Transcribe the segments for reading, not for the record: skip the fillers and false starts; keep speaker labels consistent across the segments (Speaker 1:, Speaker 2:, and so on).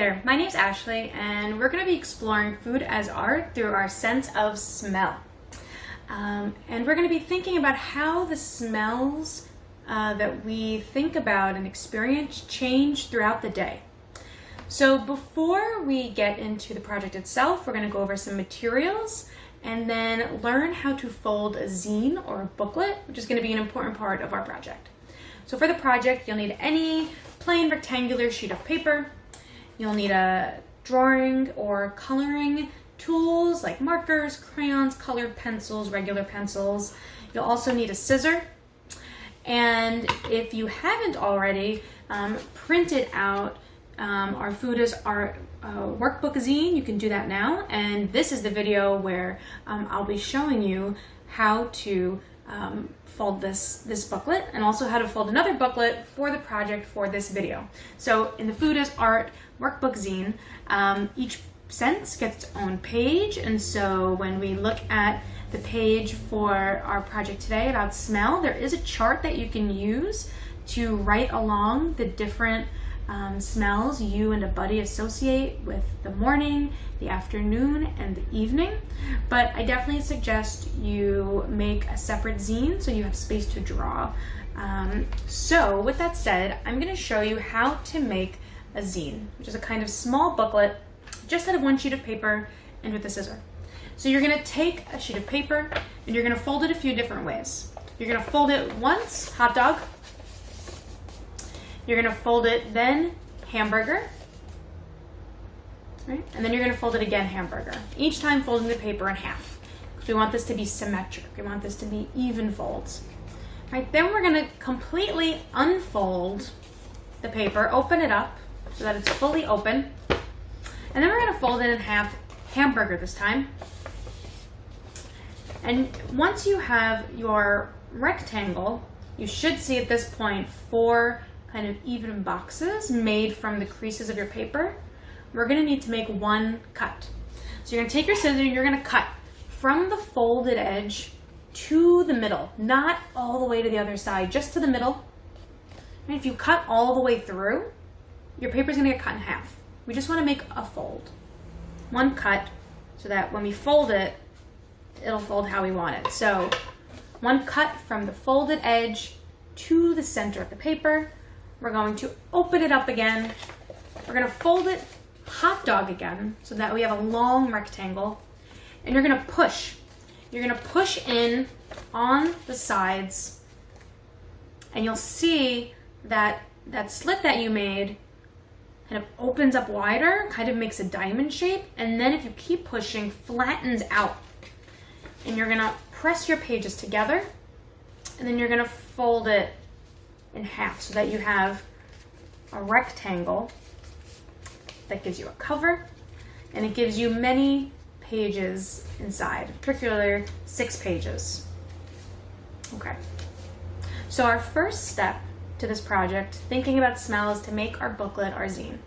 Speaker 1: there, my name's Ashley, and we're going to be exploring food as art through our sense of smell. And we're going to be thinking about how the smells that we think about and experience change throughout the day. So before we get into the project itself, we're going to go over some materials and then learn how to fold a zine or a booklet, which is going to be an important part of our project. So for the project, you'll need any plain rectangular sheet of paper. You'll need a drawing or coloring tools like markers, crayons, colored pencils, regular pencils. You'll also need a scissor. And if you haven't already printed out our food as art workbook zine, you can do that now. And this is the video where I'll be showing you how to fold this booklet and also how to fold another booklet for the project for this video. So in the food as art workbook zine, each sense gets its own page, and so when we look at the page for our project today about smell, there is a chart that you can use to write along the different smells you and a buddy associate with the morning, the afternoon, and the evening. But I definitely suggest you make a separate zine so you have space to draw. So with that said, I'm going to show you how to make a zine, which is a kind of small booklet just out of one sheet of paper and with a scissor. So you're going to take a sheet of paper and you're going to fold it a few different ways. You're going to fold it once, hot dog. You're going to fold it then hamburger. Right? And then you're going to fold it again hamburger. Each time folding the paper in half. We want this to be symmetric. We want this to be even folds. Right? Then we're going to completely unfold the paper, open it up so that it's fully open. And then we're going to fold it in half hamburger this time. And once you have your rectangle, you should see at this point 4 kind of even boxes made from the creases of your paper. We're going to need to make one cut. So you're going to take your scissors and you're going to cut from the folded edge to the middle, not all the way to the other side, just to the middle. And if you cut all the way through, your paper is going to get cut in half. We just want to make a fold. One cut so that when we fold it, it'll fold how we want it. So one cut from the folded edge to the center of the paper. We're going to open it up again. We're going to fold it hot dog again so that we have a long rectangle. And you're going to push. You're going to push in on the sides. And you'll see that that slit that you made kind of opens up wider, kind of makes a diamond shape. And then if you keep pushing, flattens out. And you're going to press your pages together. And then you're going to fold it in half so that you have a rectangle that gives you a cover, and it gives you many pages inside, particularly 6 pages. Okay, so our first step to this project, thinking about smell, is to make our booklet, our zine.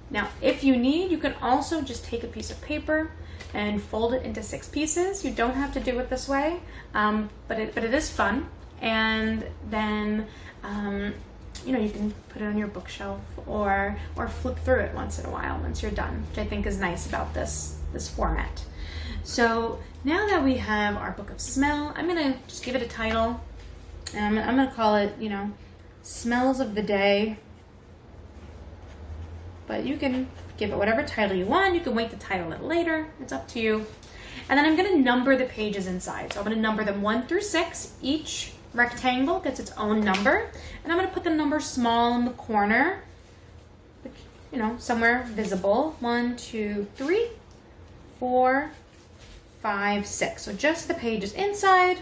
Speaker 1: Now, if you need, you can also just take a piece of paper and fold it into 6 pieces. You don't have to do it this way, but it is fun. And then you can put it on your bookshelf or flip through it once in a while once you're done, which I think is nice about this format. So now that we have our book of smell, I'm gonna just give it a title. I'm gonna call it, Smells of the Day. But you can give it whatever title you want. You can wait to title it later. It's up to you. And then I'm gonna number the pages inside. So I'm gonna number them 1 through 6. Each rectangle gets its own number, and I'm going to put the number small in the corner, somewhere visible. 1, 2, 3, 4, 5, 6. So just the pages inside.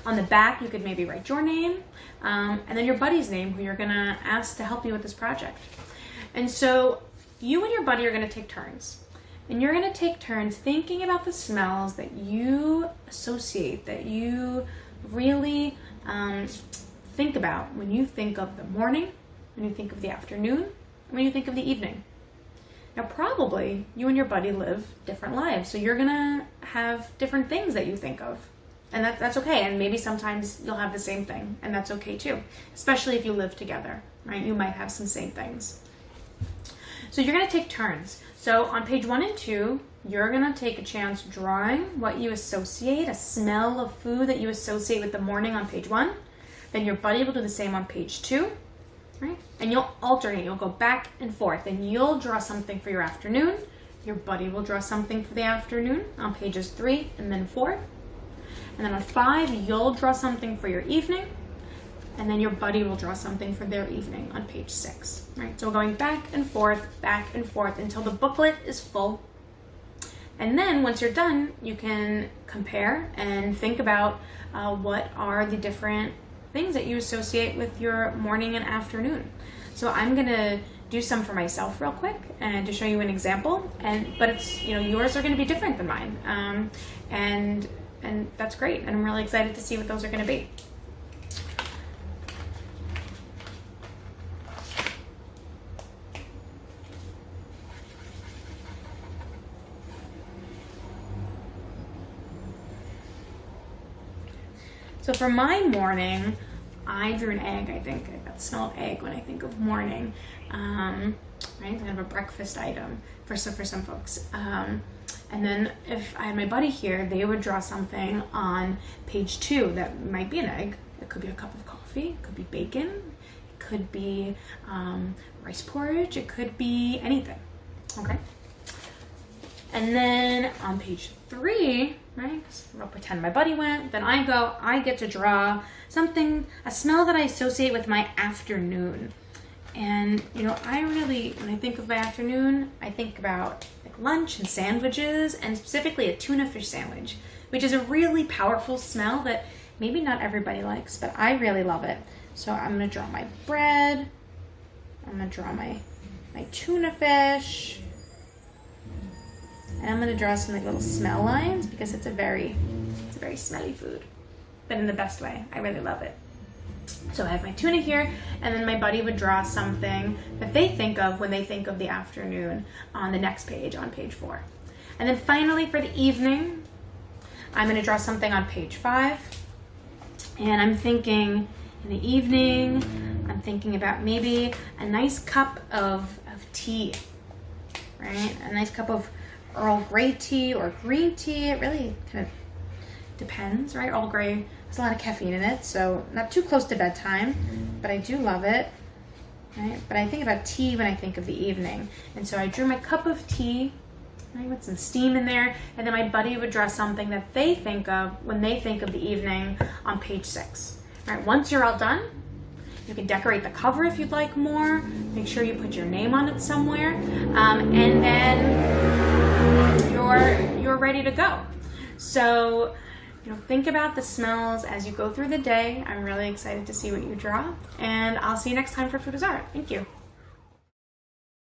Speaker 1: On the back, you could maybe write your name, and then your buddy's name, who you're going to ask to help you with this project. And so you and your buddy are going to take turns. And you're going to take turns thinking about the smells that you associate, that you really think about when you think of the morning, when you think of the afternoon, when you think of the evening. Now, probably you and your buddy live different lives, so you're gonna have different things that you think of. And that's okay. And maybe sometimes you'll have the same thing, and that's okay too, especially if you live together, right? You might have some same things. So you're gonna take turns. So on page 1 and 2, you're gonna take a chance drawing what you associate, a smell of food that you associate with the morning on page 1. Then your buddy will do the same on page 2, right? And you'll alternate, you'll go back and forth, and you'll draw something for your afternoon. Your buddy will draw something for the afternoon on pages 3 and then 4. And then on 5, you'll draw something for your evening. And then your buddy will draw something for their evening on page 6, right? So going back and forth until the booklet is full. And then once you're done, you can compare and think about what are the different things that you associate with your morning and afternoon. So I'm gonna do some for myself real quick and to show you an example. But it's, yours are gonna be different than mine. And that's great. And I'm really excited to see what those are gonna be. So for my morning, I drew an egg, I think. I got the smell of egg when I think of morning. Right? Kind of a breakfast item for some folks. And then if I had my buddy here, they would draw something on page 2 that might be an egg. It could be a cup of coffee, it could be bacon, it could be rice porridge, it could be anything, okay? And then on page 3, right, I'll pretend my buddy went, then I get to draw something, a smell that I associate with my afternoon. And, I really, when I think of my afternoon, I think about like lunch and sandwiches, and specifically a tuna fish sandwich, which is a really powerful smell that maybe not everybody likes, but I really love it. So I'm gonna draw my bread, I'm gonna draw my tuna fish, and I'm gonna draw some like little smell lines because it's a very smelly food, but in the best way. I really love it. So I have my tuna here, and then my buddy would draw something that they think of when they think of the afternoon on the next page, on page 4. And then finally for the evening, I'm gonna draw something on page 5. And I'm thinking in the evening, I'm thinking about maybe a nice cup of tea, right? A nice cup of Earl Grey tea or green tea. It really kind of depends, right? Earl Grey has a lot of caffeine in it, so not too close to bedtime, but I do love it, right? But I think about tea when I think of the evening. And so I drew my cup of tea, right, with some steam in there, and then my buddy would draw something that they think of when they think of the evening on page 6. All right, once you're all done, you can decorate the cover if you'd like more. Make sure you put your name on it somewhere, and then you're ready to go. So, think about the smells as you go through the day. I'm really excited to see what you draw, and I'll see you next time for Food is Art. Thank you.